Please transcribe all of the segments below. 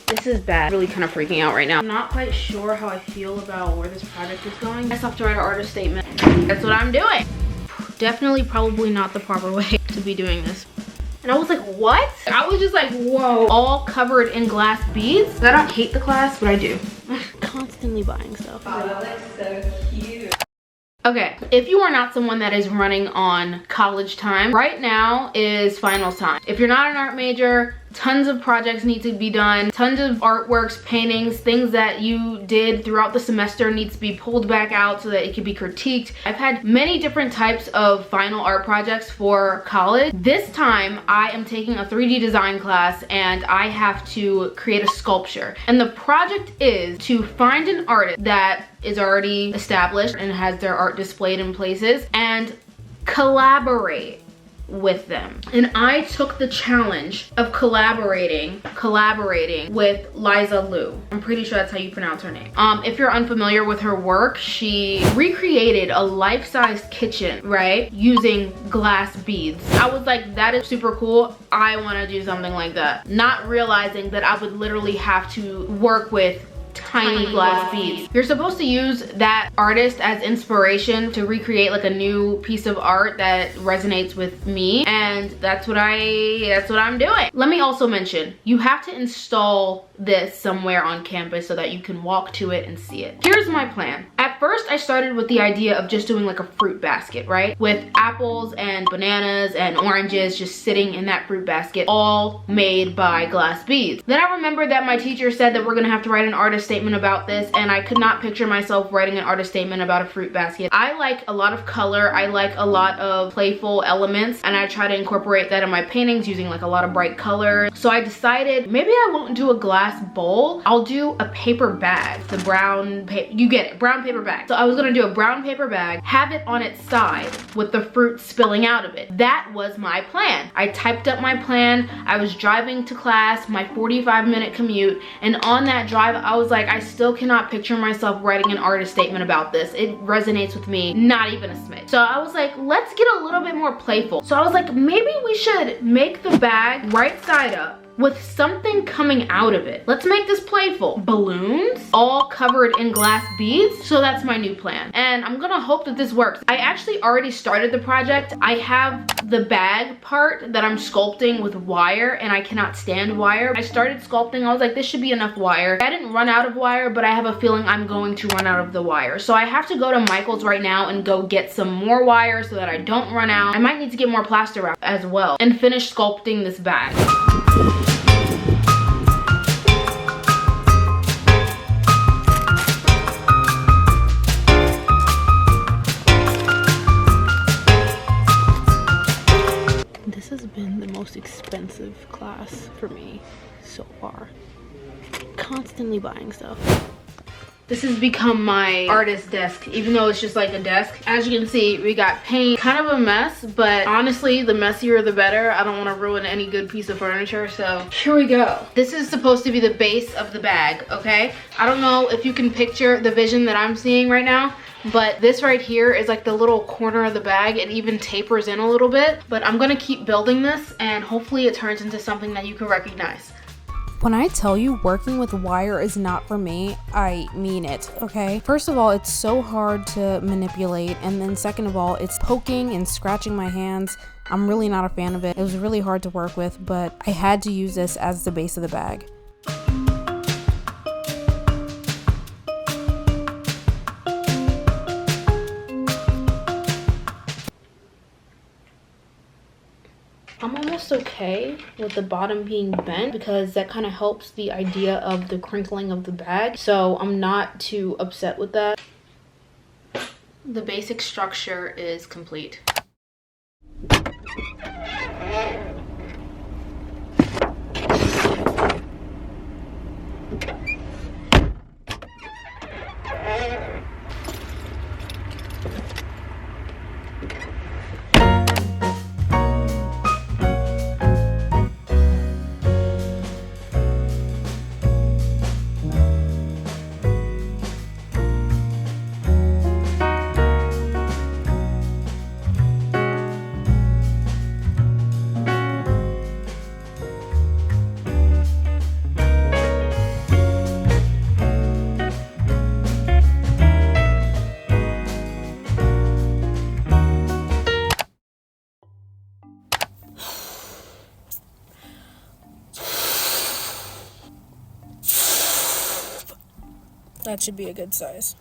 This is bad. Really kind of freaking out right now. I'm not quite sure how I feel about where this project is going. I just have to write an artist statement. That's what I'm doing. Definitely probably not the proper way to be doing this. And I was like, what? I was just like, whoa. All covered in glass beads. I don't hate the class, but I do. Constantly buying stuff. Oh, that looks so cute. Okay, if you are not someone that is running on college time, right now is finals time. If you're not an art major, tons of projects need to be done. Tons of artworks, paintings, things that you did throughout the semester needs to be pulled back out so that it can be critiqued. I've had many different types of final art projects for college. This time, I am taking a 3D design class and I have to create a sculpture. And the project is to find an artist that is already established and has their art displayed in places and collaborate with them. And I took the challenge of collaborating with Liza Liu. I'm pretty sure that's how you pronounce her name. If you're unfamiliar with her work, she recreated a life-size kitchen, right? Using glass beads. I was like, that is super cool. I want to do something like that. Not realizing that I would literally have to work with tiny glass beads. You're supposed to use that artist as inspiration to recreate like a new piece of art that resonates with me, and that's what I'm doing. Let me also mention, you have to install this somewhere on campus so that you can walk to it and see it. Here's my plan. At first I started with the idea of just doing like a fruit basket, right? With apples and bananas and oranges just sitting in that fruit basket, all made by glass beads. Then I remembered that my teacher said that we're gonna have to write an artist statement about this, and I could not picture myself writing an artist statement about a fruit basket. I like a lot of color, I like a lot of playful elements, and I try to incorporate that in my paintings using like a lot of bright colors. So I decided maybe I won't do a glass bowl, I'll do a paper bag. The brown paper, you get it, brown paper bag. So I was gonna do a brown paper bag, have it on its side with the fruit spilling out of it. That was my plan. I typed up my plan, I was driving to class, my 45-minute commute, and on that drive I was like, I still cannot picture myself writing an artist statement about this. It resonates with me, not even a smidge. So I was like, let's get a little bit more playful. So I was like, maybe we should make the bag right side up with something coming out of it. Let's make this playful. Balloons, all covered in glass beads. So that's my new plan. And I'm gonna hope that this works. I actually already started the project. I have the bag part that I'm sculpting with wire, and I cannot stand wire. I started sculpting, I was like, this should be enough wire. I didn't run out of wire, but I have a feeling I'm going to run out of the wire. So I have to go to Michael's right now and go get some more wire so that I don't run out. I might need to get more plaster wrap as well and finish sculpting this bag. This has been the most expensive class for me so far. Constantly buying stuff. This has become my artist desk, even though it's just like a desk. As you can see, we got paint, kind of a mess, but honestly, the messier the better. I don't want to ruin any good piece of furniture, so here we go. This is supposed to be the base of the bag, okay? I don't know if you can picture the vision that I'm seeing right now, but this right here is like the little corner of the bag. It even tapers in a little bit, but I'm gonna keep building this and hopefully it turns into something that you can recognize. When I tell you working with wire is not for me, I mean it, okay? First of all, it's so hard to manipulate, and then second of all, it's poking and scratching my hands. I'm really not a fan of it. It was really hard to work with, but I had to use this as the base of the bag. I'm almost okay with the bottom being bent because that kind of helps the idea of the crinkling of the bag. So I'm not too upset with that. The basic structure is complete. That should be a good size.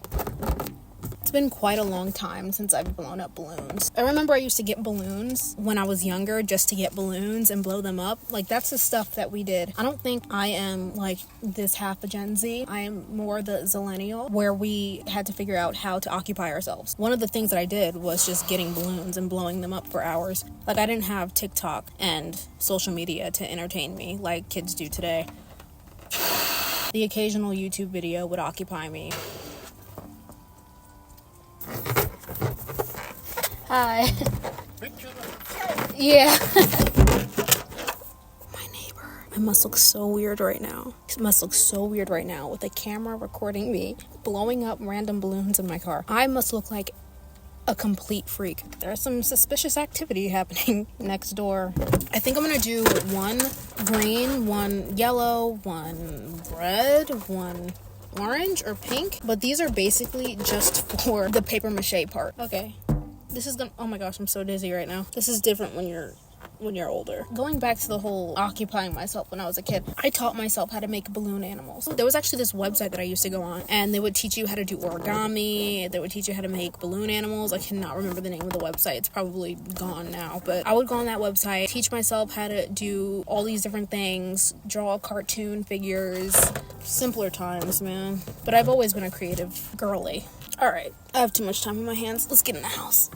It's been quite a long time since I've blown up balloons. I remember I used to get balloons when I was younger just to get balloons and blow them up. Like, that's the stuff that we did. I don't think I am like this half a Gen Z. I am more the Zillennial, where we had to figure out how to occupy ourselves. One of the things that I did was just getting balloons and blowing them up for hours. Like, I didn't have TikTok and social media to entertain me like kids do today. The occasional YouTube video would occupy me. Hi. Yeah. My neighbor. I must look so weird right now. It must look so weird right now with a camera recording me blowing up random balloons in my car. I must look like a complete freak. There's some suspicious activity happening next door. I think I'm gonna do one green, one yellow, one red, one orange or pink, but these are basically just for the paper mache part. Okay, this is gonna, oh my gosh, I'm so dizzy right now. This is different when you're older. Going back to the whole occupying myself when I was a kid, I taught myself how to make balloon animals. There was actually this website that I used to go on, and they would teach you how to do origami. They would teach you how to make balloon animals. I cannot remember the name of the website. It's probably gone now, but I would go on that website, teach myself how to do all these different things, draw cartoon figures. Simpler times, man. But I've always been a creative girly. All right, I have too much time on my hands. Let's get in the house.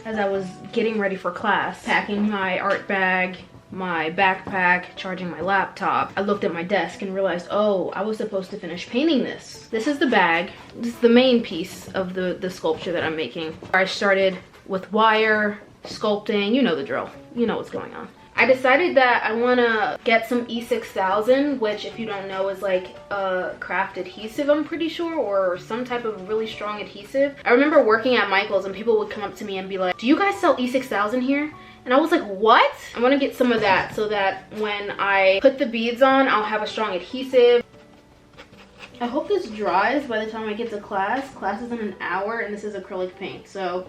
As I was getting ready for class, packing my art bag, my backpack, charging my laptop, I looked at my desk and realized, oh, I was supposed to finish painting this. This is the bag. This is the main piece of the sculpture that I'm making. I started with wire, sculpting, you know the drill. You know what's going on. I decided that I want to get some E6000, which, if you don't know, is like a craft adhesive, I'm pretty sure, or some type of really strong adhesive. I remember working at Michael's and people would come up to me and be like, do you guys sell E6000 here? And I was like, what? I want to get some of that so that when I put the beads on, I'll have a strong adhesive. I hope this dries by the time I get to class. Class is in an hour and this is acrylic paint, so.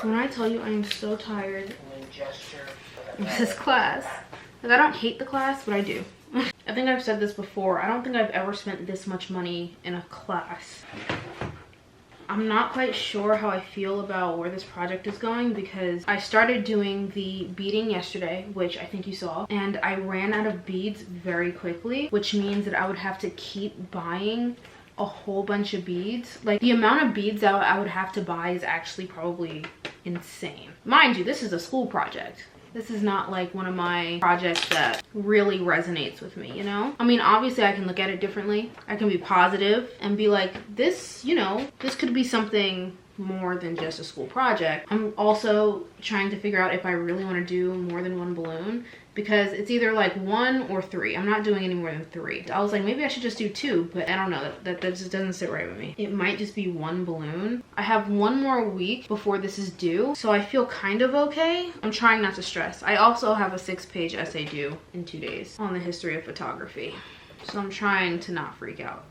When I tell you I am so tired of this class. Like, I don't hate the class, but I do. I think I've said this before. I don't think I've ever spent this much money in a class. I'm not quite sure how I feel about where this project is going because I started doing the beading yesterday, which I think you saw, and I ran out of beads very quickly, which means that I would have to keep buying a whole bunch of beads. Like, the amount of beads that I would have to buy is actually probably insane. Mind you, this is a school project. This is not like one of my projects that really resonates with me, you know? I mean, obviously I can look at it differently. I can be positive and be like, this, you know, this could be something more than just a school project. I'm also trying to figure out if I really want to do more than one balloon, because it's either like 1 or 3. I'm not doing any more than 3. I was like, maybe I should just do 2, but I don't know, that just doesn't sit right with me. It might just be 1 balloon. I have 1 more week before this is due, so I feel kind of okay. I'm trying not to stress. I also have a 6-page essay due in 2 days on the history of photography, so I'm trying to not freak out.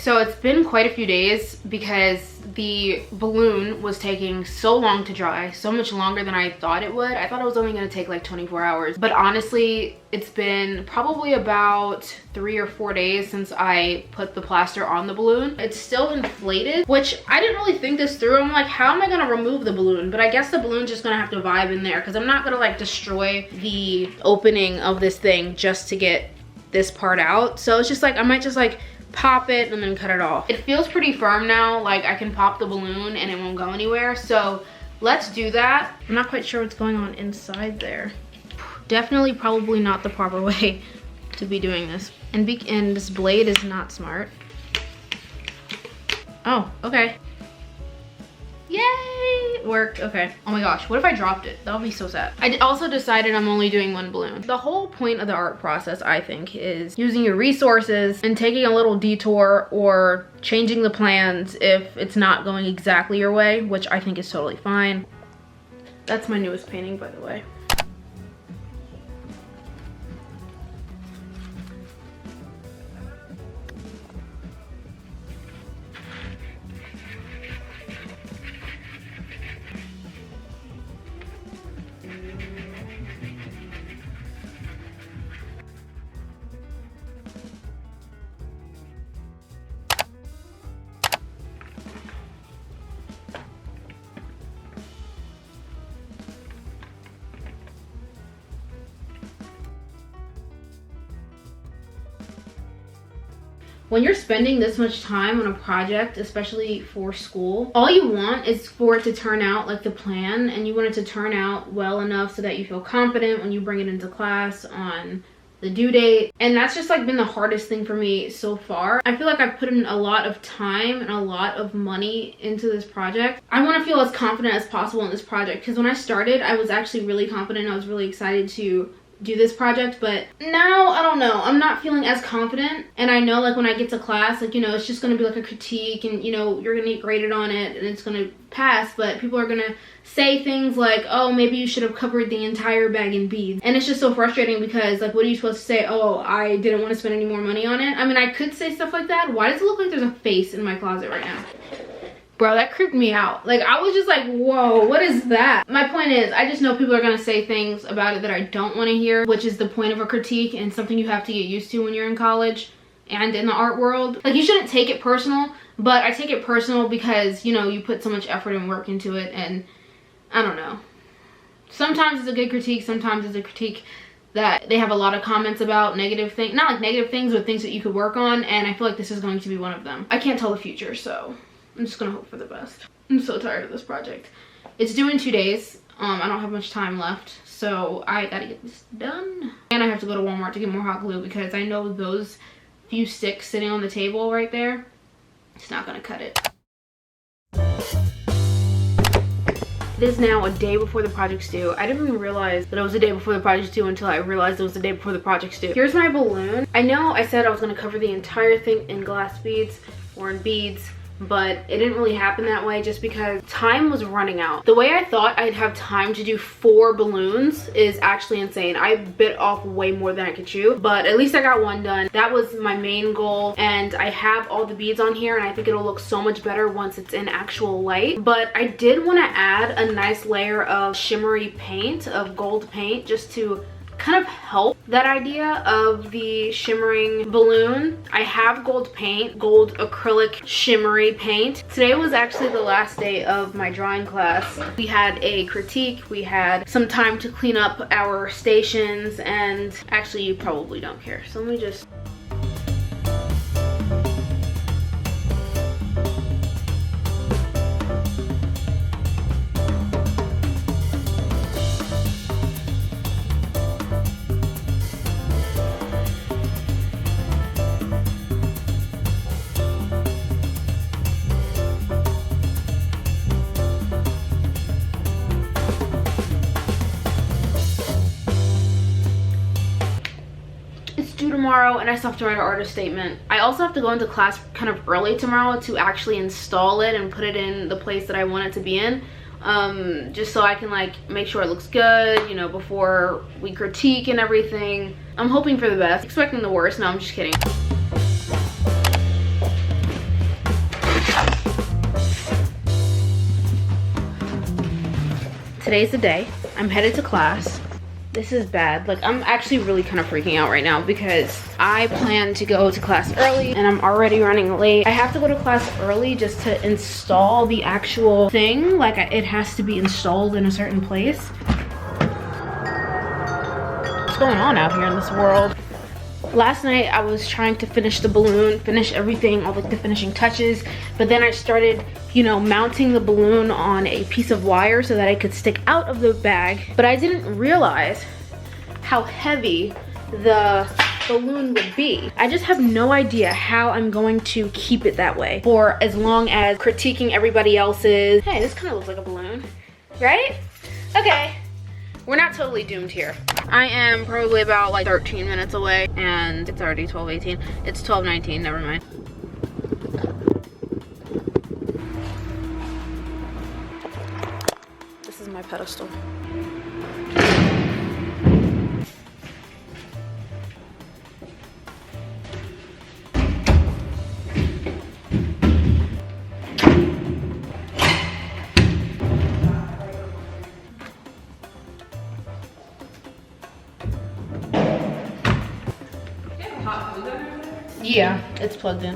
So it's been quite a few days because the balloon was taking so long to dry, so much longer than I thought it would. I thought it was only going to take like 24 hours, but honestly it's been probably about 3 or 4 days since I put the plaster on the balloon. It's still inflated, which I didn't really think this through. I'm like, how am I going to remove the balloon? But I guess the balloon's just going to have to vibe in there because I'm not going to like destroy the opening of this thing just to get this part out. So it's just like, I might just like pop it and then cut it off. It feels pretty firm now, like I can pop the balloon and it won't go anywhere, so let's do that. I'm not quite sure what's going on inside there. Definitely probably not the proper way to be doing this, and this blade is not smart. Oh, okay. Yay, it worked. Okay. Oh my gosh, what if I dropped it? That would be so sad. I also decided I'm only doing 1 balloon. The whole point of the art process, I think, is using your resources and taking a little detour or changing the plans if it's not going exactly your way, which I think is totally fine. That's my newest painting, by the way. When you're spending this much time on a project, especially for school, all you want is for it to turn out like the plan, and you want it to turn out well enough so that you feel confident when you bring it into class on the due date. And that's just like been the hardest thing for me so far. I feel like I've put in a lot of time and a lot of money into this project. I want to feel as confident as possible in this project because when I started, I was actually really confident. I was really excited to do this project, but now I don't know, I'm not feeling as confident. And I know like when I get to class, like, you know, it's just gonna be like a critique and, you know, you're gonna get graded on it and it's gonna pass, but people are gonna say things like, oh, maybe you should have covered the entire bag in beads. And it's just so frustrating because like, what are you supposed to say? Oh, I didn't want to spend any more money on it. I mean, I could say stuff like that. Why does it look like there's a face in my closet right now? Bro, that creeped me out. Like, I was just like, whoa, what is that? My point is, I just know people are gonna say things about it that I don't wanna hear, which is the point of a critique and something you have to get used to when you're in college and in the art world. Like, you shouldn't take it personal, but I take it personal because, you know, you put so much effort and work into it, and I don't know. Sometimes it's a good critique, sometimes it's a critique that they have a lot of comments about negative things, not like negative things, but things that you could work on, and I feel like this is going to be one of them. I can't tell the future, so I'm just gonna hope for the best. I'm so tired of this project. It's due in 2 days. I don't have much time left, so I gotta get this done. And I have to go to Walmart to get more hot glue because I know those few sticks sitting on the table right there, it's not gonna cut it. It is now a day before the project's due. I didn't even realize that it was a day before the project's due until I realized it was the day before the project's due. Here's my balloon. I know I said I was gonna cover the entire thing in glass beads or in beads, but it didn't really happen that way just because time was running out. The way I thought I'd have time to do 4 balloons is actually insane. I bit off way more than I could chew, but at least I got 1 done. That was my main goal, and I have all the beads on here, and I think it'll look so much better once it's in actual light. But I did want to add a nice layer of shimmery paint, of gold paint, just to kind of help that idea of the shimmering balloon. I have gold paint, gold acrylic shimmery paint. Today was actually the last day of my drawing class. We had a critique, we had some time to clean up our stations, and actually you probably don't care, so let me just... tomorrow, and I still have to write an artist statement. I also have to go into class kind of early tomorrow to actually install it and put it in the place that I want it to be in, just so I can like make sure it looks good, you know, before we critique and everything. I'm hoping for the best, expecting the worst. No, I'm just kidding. Today's the day. I'm headed to class. This is bad. Like, I'm actually really kind of freaking out right now because I plan to go to class early and I'm already running late. I have to go to class early just to install the actual thing. Like, it has to be installed in a certain place. What's going on out here in this world? Last night I was trying to finish the balloon, finish everything, all like the finishing touches, but then I started, you know, mounting the balloon on a piece of wire so that I could stick out of the bag, but I didn't realize how heavy the balloon would be. I just have no idea how I'm going to keep it that way for as long as critiquing everybody else's. Hey, this kind of looks like a balloon, right? Okay. We're not totally doomed here. I am probably about like 13 minutes away and it's already 12:18. It's 12:19, never mind. This is my pedestal. Yeah, it's plugged in.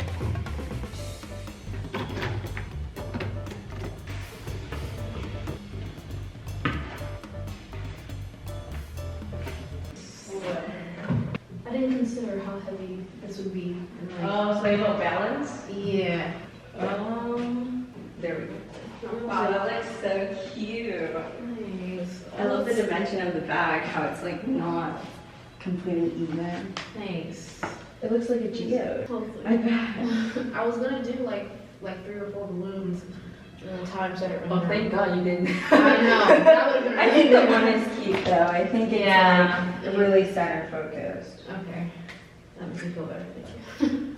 I didn't consider how heavy this would be. Oh, so you have balance? Yeah. There we go. Wow, that looks so cute. Nice. I love the dimension of the bag, how it's like not completely even. Thanks. It looks like a geode. I bet. I was gonna do like 3 or 4 balloons, and then time set it. Well, thank God you didn't. I know. That would have been. I think the one is cute though. I think it's like really center focused. Okay. That makes me feel better. Thank you.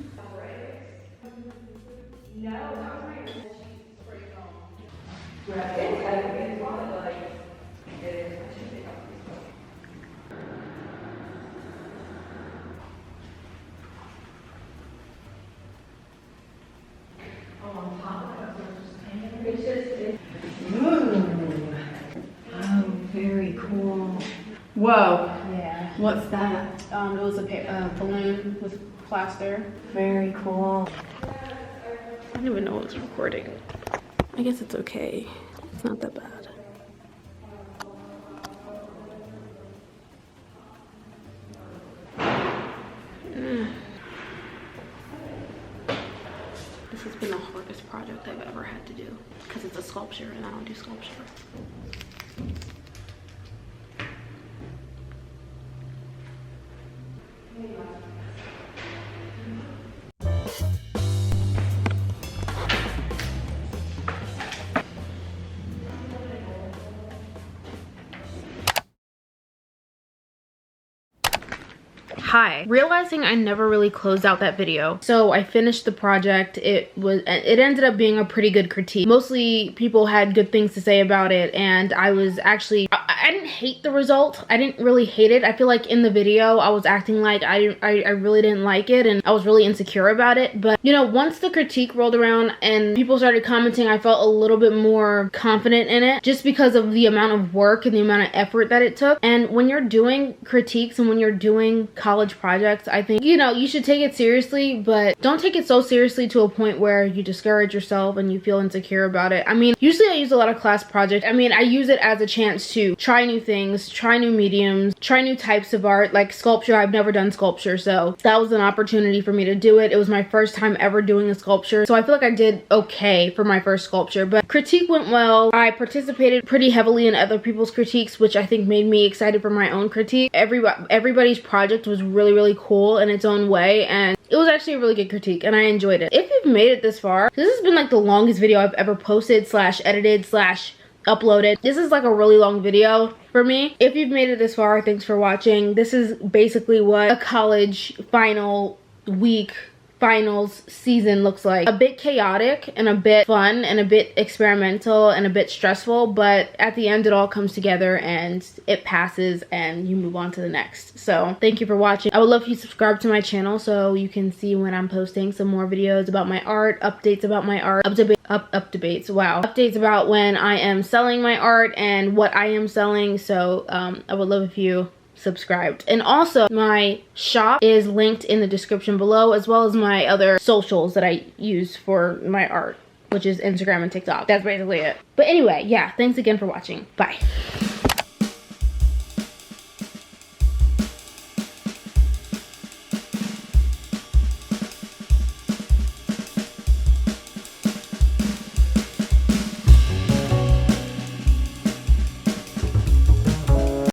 Whoa. Yeah. What's that? It was a balloon with plaster. Very cool. I don't even know what's recording. I guess it's okay. It's not that bad. This has been the hardest project I've ever had to do because it's a sculpture and I don't do sculpture. Hi. Realizing I never really closed out that video. So I finished the project. It ended up being a pretty good critique. Mostly people had good things to say about it, and I was actually, I didn't hate the result. I didn't really hate it. I feel like in the video I was acting like I really didn't like it and I was really insecure about it. But you know, once the critique rolled around and people started commenting, I felt a little bit more confident in it just because of the amount of work and the amount of effort that it took. And when you're doing critiques and when you're doing college projects, I think, you know, you should take it seriously, but don't take it so seriously to a point where you discourage yourself and you feel insecure about it. I mean, usually I use a lot of class projects. I mean, I use it as a chance to try new things, try new mediums, try new types of art, like sculpture. I've never done sculpture, so that was an opportunity for me to do it. It was my first time ever doing a sculpture, so I feel like I did okay for my first sculpture, but critique went well. I participated pretty heavily in other people's critiques, which I think made me excited for my own critique. Everybody's project was really cool in its own way, and it was actually a really good critique and I enjoyed it. If you've made it this far, this has been like the longest video I've ever posted slash edited slash uploaded. This is like a really long video for me. If you've made it this far, thanks for watching. This is basically what a college final week finals season looks like. A bit chaotic and a bit fun and a bit experimental and a bit stressful, but at the end it all comes together and it passes and you move on to the next. So thank you for watching. I would love if you subscribe to my channel so you can see when I'm posting some more videos about my art, updates about my art, updates about when I am selling my art and what I am selling. So I would love if you subscribed. And also my shop is linked in the description below, as well as my other socials that I use for my art, which is Instagram and TikTok. That's basically it. But anyway, yeah, thanks again for watching. Bye.